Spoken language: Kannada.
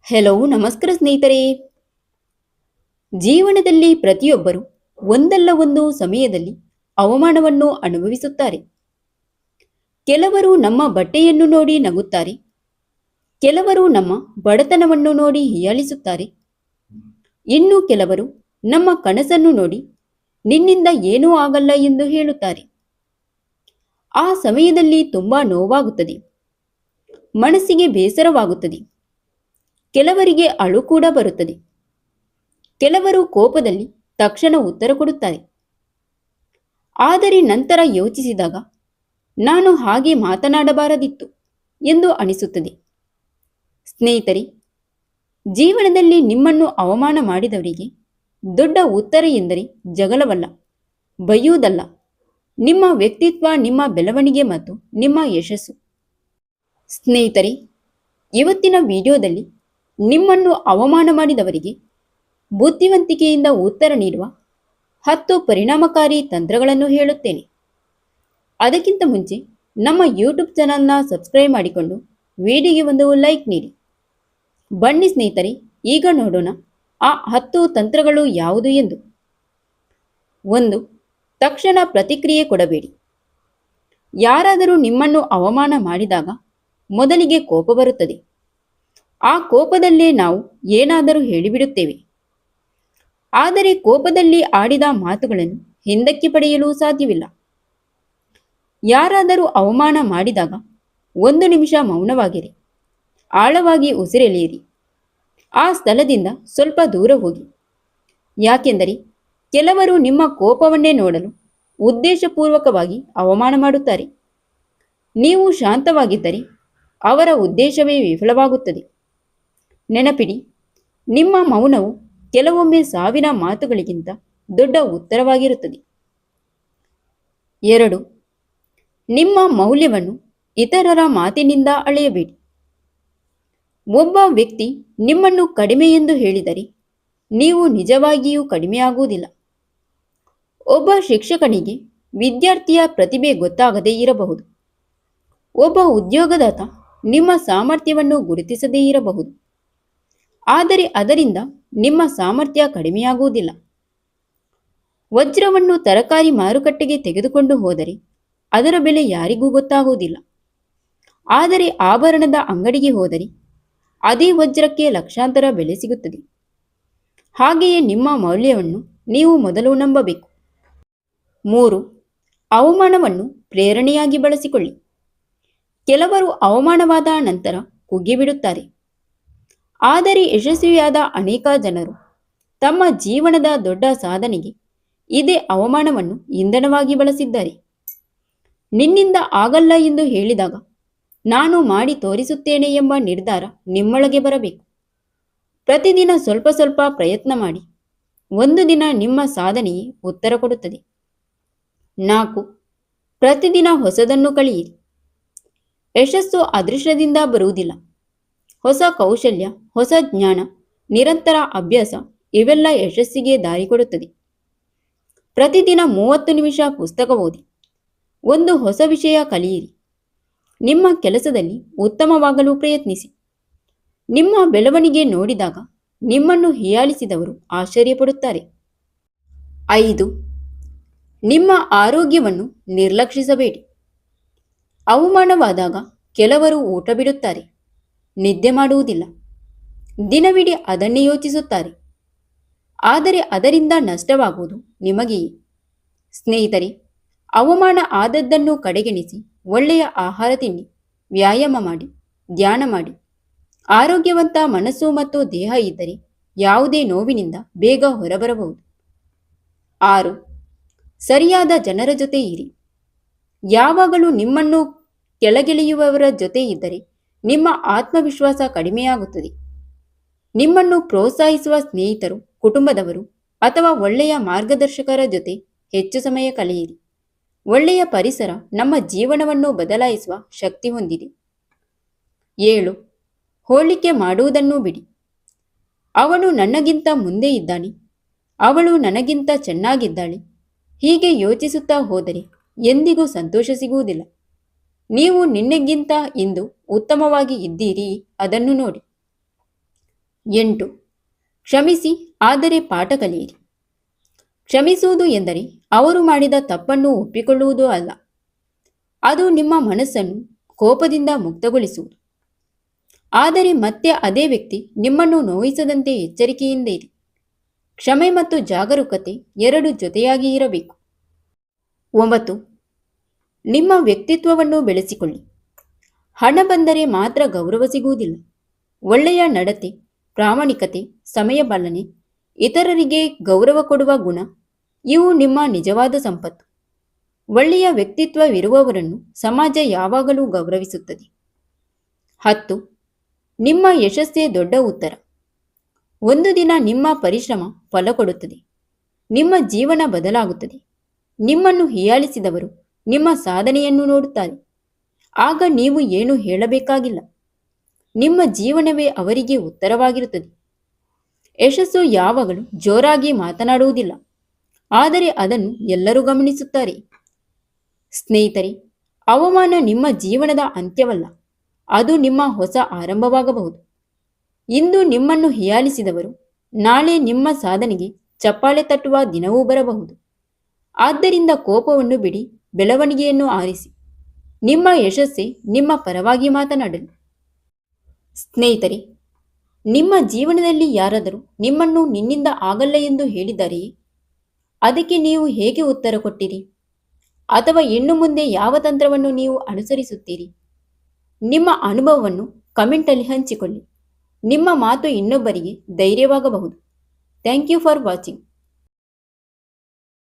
ಹೆಲೋ ನಮಸ್ಕಾರ ಸ್ನೇಹಿತರೆ. ಜೀವನದಲ್ಲಿ ಪ್ರತಿಯೊಬ್ಬರು ಒಂದಲ್ಲ ಒಂದು ಸಮಯದಲ್ಲಿ ಅವಮಾನವನ್ನು ಅನುಭವಿಸುತ್ತಾರೆ. ಕೆಲವರು ನಮ್ಮ ಬಟ್ಟೆಯನ್ನು ನೋಡಿ ನಗುತ್ತಾರೆ, ಕೆಲವರು ನಮ್ಮ ಬಡತನವನ್ನು ನೋಡಿ ಹೀಯಾಳಿಸುತ್ತಾರೆ, ಇನ್ನು ಕೆಲವರು ನಮ್ಮ ಕನಸನ್ನು ನೋಡಿ ನಿನ್ನಿಂದ ಏನೂ ಆಗಲ್ಲ ಎಂದು ಹೇಳುತ್ತಾರೆ. ಆ ಸಮಯದಲ್ಲಿ ತುಂಬಾ ನೋವಾಗುತ್ತದೆ, ಮನಸ್ಸಿಗೆ ಬೇಸರವಾಗುತ್ತದೆ, ಕೆಲವರಿಗೆ ಅಳು ಕೂಡ ಬರುತ್ತದೆ. ಕೆಲವರು ಕೋಪದಲ್ಲಿ ತಕ್ಷಣ ಉತ್ತರ ಕೊಡುತ್ತಾರೆ. ಆದರೆ ನಂತರ ಯೋಚಿಸಿದಾಗ ನಾನು ಹಾಗೆ ಮಾತನಾಡಬಾರದಿತ್ತು ಎಂದು ಅನಿಸುತ್ತದೆ. ಸ್ನೇಹಿತರೆ, ಜೀವನದಲ್ಲಿ ನಿಮ್ಮನ್ನು ಅವಮಾನ ಮಾಡಿದವರಿಗೆ ದೊಡ್ಡ ಉತ್ತರ ಎಂದರೆ ಜಗಳವಲ್ಲ, ಬೈಯುವುದಲ್ಲ, ನಿಮ್ಮ ವ್ಯಕ್ತಿತ್ವ, ನಿಮ್ಮ ಬೆಳವಣಿಗೆ ಮತ್ತು ನಿಮ್ಮ ಯಶಸ್ಸು. ಸ್ನೇಹಿತರೆ, ಇವತ್ತಿನ ವಿಡಿಯೋದಲ್ಲಿ ನಿಮ್ಮನ್ನು ಅವಮಾನ ಮಾಡಿದವರಿಗೆ ಬುದ್ಧಿವಂತಿಕೆಯಿಂದ ಉತ್ತರ ನೀಡುವ 10 ಪರಿಣಾಮಕಾರಿ ತಂತ್ರಗಳನ್ನು ಹೇಳುತ್ತೇನೆ. ಅದಕ್ಕಿಂತ ಮುಂಚೆ ನಮ್ಮ ಯೂಟ್ಯೂಬ್ ಚಾನಲ್ನ ಸಬ್ಸ್ಕ್ರೈಬ್ ಮಾಡಿಕೊಂಡು ವಿಡಿಯೋಗೆ ಒಂದು ಲೈಕ್ ನೀಡಿ. ಬನ್ನಿ ಸ್ನೇಹಿತರೆ, ಈಗ ನೋಡೋಣ ಆ 10 ತಂತ್ರಗಳು ಯಾವುದು ಎಂದು. 1. ತಕ್ಷಣ ಪ್ರತಿಕ್ರಿಯೆ ಕೊಡಬೇಡಿ. ಯಾರಾದರೂ ನಿಮ್ಮನ್ನು ಅವಮಾನ ಮಾಡಿದಾಗ ಮೊದಲಿಗೆ ಕೋಪ ಬರುತ್ತದೆ. ಆ ಕೋಪದಲ್ಲೇ ನಾವು ಏನಾದರೂ ಹೇಳಿಬಿಡುತ್ತೇವೆ. ಆದರೆ ಕೋಪದಲ್ಲಿ ಆಡಿದ ಮಾತುಗಳನ್ನು ಹಿಂದಕ್ಕೆ ಪಡೆಯಲು ಸಾಧ್ಯವಿಲ್ಲ. ಯಾರಾದರೂ ಅವಮಾನ ಮಾಡಿದಾಗ 1 ನಿಮಿಷ ಮೌನವಾಗಿರಿ, ಆಳವಾಗಿ ಉಸಿರೆಳೆಯಿರಿ, ಆ ಸ್ಥಳದಿಂದ ಸ್ವಲ್ಪ ದೂರ ಹೋಗಿ. ಯಾಕೆಂದರೆ ಕೆಲವರು ನಿಮ್ಮ ಕೋಪವನ್ನೇ ನೋಡಲು ಉದ್ದೇಶಪೂರ್ವಕವಾಗಿ ಅವಮಾನ ಮಾಡುತ್ತಾರೆ. ನೀವು ಶಾಂತವಾಗಿದ್ದರೆ ಅವರ ಉದ್ದೇಶವೇ ವಿಫಲವಾಗುತ್ತದೆ. ನೆನಪಿಡಿ, ನಿಮ್ಮ ಮೌನವು ಕೆಲವೊಮ್ಮೆ ಸಾವಿನ ಮಾತುಗಳಿಗಿಂತ ದೊಡ್ಡ ಉತ್ತರವಾಗಿರುತ್ತದೆ. 2. ನಿಮ್ಮ ಮೌಲ್ಯವನ್ನು ಇತರರ ಮಾತಿನಿಂದ ಅಳೆಯಬೇಡಿ. ಒಬ್ಬ ವ್ಯಕ್ತಿ ನಿಮ್ಮನ್ನು ಕಡಿಮೆ ಎಂದು ಹೇಳಿದರೆ ನೀವು ನಿಜವಾಗಿಯೂ ಕಡಿಮೆಯಾಗುವುದಿಲ್ಲ. ಒಬ್ಬ ಶಿಕ್ಷಕನಿಗೆ ವಿದ್ಯಾರ್ಥಿಯ ಪ್ರತಿಭೆ ಗೊತ್ತಾಗದೇ ಇರಬಹುದು. ಒಬ್ಬ ಉದ್ಯೋಗದಾತ ನಿಮ್ಮ ಸಾಮರ್ಥ್ಯವನ್ನು ಗುರುತಿಸದೇ ಇರಬಹುದು. ಆದರೆ ಅದರಿಂದ ನಿಮ್ಮ ಸಾಮರ್ಥ್ಯ ಕಡಿಮೆಯಾಗುವುದಿಲ್ಲ. ವಜ್ರವನ್ನು ತರಕಾರಿ ಮಾರುಕಟ್ಟೆಗೆ ತೆಗೆದುಕೊಂಡು ಹೋದರೆ ಅದರ ಬೆಲೆ ಯಾರಿಗೂ ಗೊತ್ತಾಗುವುದಿಲ್ಲ. ಆದರೆ ಆಭರಣದ ಅಂಗಡಿಗೆ ಹೋದರೆ ಅದೇ ವಜ್ರಕ್ಕೆ ಲಕ್ಷಾಂತರ ಬೆಲೆ ಸಿಗುತ್ತದೆ. ಹಾಗೆಯೇ ನಿಮ್ಮ ಮೌಲ್ಯವನ್ನು ನೀವು ಮೊದಲು ನಂಬಬೇಕು. 3. ಅವಮಾನವನ್ನು ಪ್ರೇರಣೆಯಾಗಿ ಬಳಸಿಕೊಳ್ಳಿ. ಕೆಲವರು ಅವಮಾನವಾದ ನಂತರ ಕುಗ್ಗಿಬಿಡುತ್ತಾರೆ. ಆದರೆ ಯಶಸ್ವಿಯಾದ ಅನೇಕ ಜನರು ತಮ್ಮ ಜೀವನದ ದೊಡ್ಡ ಸಾಧನೆಗೆ ಇದೇ ಅವಮಾನವನ್ನು ಇಂಧನವಾಗಿ ಬಳಸಿದ್ದಾರೆ. ನಿನ್ನಿಂದ ಆಗಲ್ಲ ಎಂದು ಹೇಳಿದಾಗ ನಾನು ಮಾಡಿ ತೋರಿಸುತ್ತೇನೆ ಎಂಬ ನಿರ್ಧಾರ ನಿಮ್ಮೊಳಗೆ ಬರಬೇಕು. ಪ್ರತಿದಿನ ಸ್ವಲ್ಪ ಸ್ವಲ್ಪ ಪ್ರಯತ್ನ ಮಾಡಿ. ಒಂದು ದಿನ ನಿಮ್ಮ ಸಾಧನೆಯೇ ಉತ್ತರ ಕೊಡುತ್ತದೆ. 4. ಪ್ರತಿದಿನ ಹೊಸದನ್ನು ಕಲಿಯಿರಿ. ಯಶಸ್ಸು ಅದೃಷ್ಟದಿಂದ ಬರುವುದಿಲ್ಲ. ಹೊಸ ಕೌಶಲ್ಯ, ಹೊಸ ಜ್ಞಾನ, ನಿರಂತರ ಅಭ್ಯಾಸ ಇವೆಲ್ಲ ಯಶಸ್ಸಿಗೆ ದಾರಿ ಕೊಡುತ್ತದೆ. ಪ್ರತಿದಿನ 30 ನಿಮಿಷ ಪುಸ್ತಕ ಓದಿ. ಒಂದು ಹೊಸ ವಿಷಯ ಕಲಿಯಿರಿ. ನಿಮ್ಮ ಕೆಲಸದಲ್ಲಿ ಉತ್ತಮವಾಗಲು ಪ್ರಯತ್ನಿಸಿ. ನಿಮ್ಮ ಬೆಳವಣಿಗೆ ನೋಡಿದಾಗ ನಿಮ್ಮನ್ನು ಹೀಯಾಳಿಸಿದವರು ಆಶ್ಚರ್ಯಪಡುತ್ತಾರೆ. 5. ನಿಮ್ಮ ಆರೋಗ್ಯವನ್ನು ನಿರ್ಲಕ್ಷಿಸಬೇಡಿ. ಅವಮಾನವಾದಾಗ ಕೆಲವರು ಊಟ ಬಿಡುತ್ತಾರೆ, ನಿದ್ದೆ ಮಾಡುವುದಿಲ್ಲ, ದಿನವಿಡೀ ಅದನ್ನೇ ಯೋಚಿಸುತ್ತಾರೆ. ಆದರೆ ಅದರಿಂದ ನಷ್ಟವಾಗುವುದು ನಿಮಗೆಯೇ. ಸ್ನೇಹಿತರೆ, ಅವಮಾನ ಆದದ್ದನ್ನು ಕಡೆಗಣಿಸಿ ಒಳ್ಳೆಯ ಆಹಾರ ತಿನ್ನಿ, ವ್ಯಾಯಾಮ ಮಾಡಿ, ಧ್ಯಾನ ಮಾಡಿ. ಆರೋಗ್ಯವಂತ ಮನಸ್ಸು ಮತ್ತು ದೇಹ ಇದ್ದರೆ ಯಾವುದೇ ನೋವಿನಿಂದ ಬೇಗ ಹೊರಬರಬಹುದು. 6. ಸರಿಯಾದ ಜನರ ಜೊತೆ ಇರಿ. ಯಾವಾಗಲೂ ನಿಮ್ಮನ್ನು ಕೆಳಗೆಳೆಯುವವರ ಜೊತೆ ಇದ್ದರೆ ನಿಮ್ಮ ಆತ್ಮವಿಶ್ವಾಸ ಕಡಿಮೆಯಾಗುತ್ತದೆ. ನಿಮ್ಮನ್ನು ಪ್ರೋತ್ಸಾಹಿಸುವ ಸ್ನೇಹಿತರು, ಕುಟುಂಬದವರು ಅಥವಾ ಒಳ್ಳೆಯ ಮಾರ್ಗದರ್ಶಕರ ಜೊತೆ ಹೆಚ್ಚು ಸಮಯ ಕಳೆಯಿರಿ. ಒಳ್ಳೆಯ ಪರಿಸರ ನಮ್ಮ ಜೀವನವನ್ನು ಬದಲಾಯಿಸುವ ಶಕ್ತಿ ಹೊಂದಿದೆ. 7. ಹೋಲಿಕೆ ಮಾಡುವುದನ್ನು ಬಿಡಿ. ಅವನು ನನಗಿಂತ ಮುಂದೆ ಇದ್ದಾನೆ, ಅವಳು ನನಗಿಂತ ಚೆನ್ನಾಗಿದ್ದಾಳೆ, ಹೀಗೆ ಯೋಚಿಸುತ್ತಾ ಹೋದರೆ ಎಂದಿಗೂ ಸಂತೋಷ ಸಿಗುವುದಿಲ್ಲ. ನೀವು ನಿನ್ನೆಗಿಂತ ಇಂದು ಉತ್ತಮವಾಗಿ ಇದ್ದೀರಿ, ಅದನ್ನು ನೋಡಿ. 8. ಕ್ಷಮಿಸಿ, ಆದರೆ ಪಾಠ ಕಲಿಯಿರಿ. ಕ್ಷಮಿಸುವುದು ಎಂದರೆ ಅವರು ಮಾಡಿದ ತಪ್ಪನ್ನು ಒಪ್ಪಿಕೊಳ್ಳುವುದು ಅಲ್ಲ. ಅದು ನಿಮ್ಮ ಮನಸ್ಸನ್ನು ಕೋಪದಿಂದ ಮುಕ್ತಗೊಳಿಸುವುದು. ಆದರೆ ಮತ್ತೆ ಅದೇ ವ್ಯಕ್ತಿ ನಿಮ್ಮನ್ನು ನೋಯಿಸದಂತೆ ಎಚ್ಚರಿಕೆಯಿಂದ ಇರಿ. ಕ್ಷಮೆ ಮತ್ತು ಜಾಗರೂಕತೆ ಎರಡು ಜೊತೆಯಾಗಿ ಇರಬೇಕು. 9. ನಿಮ್ಮ ವ್ಯಕ್ತಿತ್ವವನ್ನು ಬೆಳೆಸಿಕೊಳ್ಳಿ. ಹಣ ಬಂದರೆ ಮಾತ್ರ ಗೌರವ ಸಿಗುವುದಿಲ್ಲ. ಒಳ್ಳೆಯ ನಡತೆ, ಪ್ರಾಮಾಣಿಕತೆ, ಸಮಯ ಪಾಲನೆ, ಇತರರಿಗೆ ಗೌರವ ಕೊಡುವ ಗುಣ ಇವು ನಿಮ್ಮ ನಿಜವಾದ ಸಂಪತ್ತು. ಒಳ್ಳೆಯ ವ್ಯಕ್ತಿತ್ವವಿರುವವರನ್ನು ಸಮಾಜ ಯಾವಾಗಲೂ ಗೌರವಿಸುತ್ತದೆ. 10. ನಿಮ್ಮ ಯಶಸ್ಸೇ ದೊಡ್ಡ ಉತ್ತರ. ಒಂದು ದಿನ ನಿಮ್ಮ ಪರಿಶ್ರಮ ಫಲ ಕೊಡುತ್ತದೆ. ನಿಮ್ಮ ಜೀವನ ಬದಲಾಗುತ್ತದೆ. ನಿಮ್ಮನ್ನು ಹೀಯಾಳಿಸಿದವರು ನಿಮ್ಮ ಸಾಧನೆಯನ್ನು ನೋಡುತ್ತಾರೆ. ಆಗ ನೀವು ಏನು ಹೇಳಬೇಕಾಗಿಲ್ಲ. ನಿಮ್ಮ ಜೀವನವೇ ಅವರಿಗೆ ಉತ್ತರವಾಗಿರುತ್ತದೆ. ಯಶಸ್ಸು ಯಾವಾಗಲೂ ಜೋರಾಗಿ ಮಾತನಾಡುವುದಿಲ್ಲ, ಆದರೆ ಅದನ್ನು ಎಲ್ಲರೂ ಗಮನಿಸುತ್ತಾರೆ. ಸ್ನೇಹಿತರೆ, ಅವಮಾನ ನಿಮ್ಮ ಜೀವನದ ಅಂತ್ಯವಲ್ಲ, ಅದು ನಿಮ್ಮ ಹೊಸ ಆರಂಭವಾಗಬಹುದು. ಇಂದು ನಿಮ್ಮನ್ನು ಹೀಯಾಳಿಸಿದವರು ನಾಳೆ ನಿಮ್ಮ ಸಾಧನೆಗೆ ಚಪ್ಪಾಳೆ ತಟ್ಟುವ ದಿನವೂ ಬರಬಹುದು. ಆದ್ದರಿಂದ ಕೋಪವನ್ನು ಬಿಡಿ, ಬೆಳವಣಿಗೆಯನ್ನು ಆರಿಸಿ. ನಿಮ್ಮ ಯಶಸ್ಸೇ ನಿಮ್ಮ ಪರವಾಗಿ ಮಾತನಾಡಲಿ. ಸ್ನೇಹಿತರೆ, ನಿಮ್ಮ ಜೀವನದಲ್ಲಿ ಯಾರಾದರೂ ನಿಮ್ಮನ್ನು ನಿನ್ನಿಂದ ಆಗಲ್ಲ ಎಂದು ಹೇಳಿದ್ದಾರೆಯೇ? ಅದಕ್ಕೆ ನೀವು ಹೇಗೆ ಉತ್ತರ ಕೊಟ್ಟಿರಿ? ಅಥವಾ ಇನ್ನು ಮುಂದೆ ಯಾವ ತಂತ್ರವನ್ನು ನೀವು ಅನುಸರಿಸುತ್ತೀರಿ? ನಿಮ್ಮ ಅನುಭವವನ್ನು ಕಮೆಂಟಲ್ಲಿ ಹಂಚಿಕೊಳ್ಳಿ. ನಿಮ್ಮ ಮಾತು ಇನ್ನೊಬ್ಬರಿಗೆ ಧೈರ್ಯವಾಗಬಹುದು. Thank you for watching.